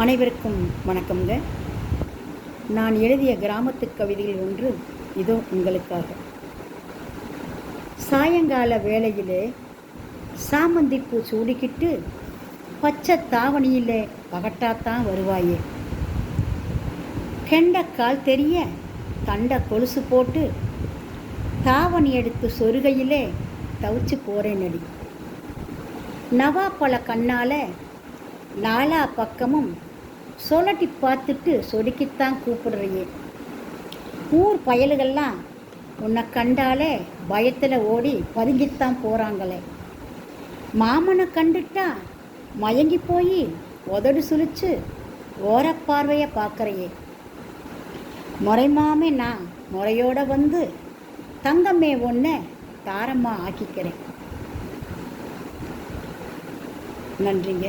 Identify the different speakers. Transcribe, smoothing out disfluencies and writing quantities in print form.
Speaker 1: அனைவருக்கும் வணக்கம்ங்க. நான் எழுதிய கிராமத்து கவிதையில் ஒன்று இதோ உங்களுக்காக. சாயங்கால வேளையிலே சாமந்திப்பூ சூடிக்கிட்டு பச்சை தாவணியிலே பகட்டாத்தான் வருவாயே. கெண்டக்கால் தெரிய தண்டை கொலுசு போட்டு தாவணி எடுத்து சொருகையிலே தவிச்சு போகிறேனடி. நவாப்பழ கண்ணால் நாலா பக்கமும் சொலட்டி பார்த்துட்டு சொடுக்கித்தான் கூப்பிடுறையே. ஊர் பயலுகள்லாம் உன்னை கண்டாலே பயத்தில் ஓடி பதுங்கித்தான் போகிறாங்களே. மாமனை கண்டுட்டா மயங்கி போய் உதடு சுழிச்சு ஓரப்பார்வையை பார்க்குறையே. முறைமாமே நான் முறையோடு வந்து தங்கமே ஒன்றை தாரமாக ஆக்கிக்கிறேன். நன்றிங்க.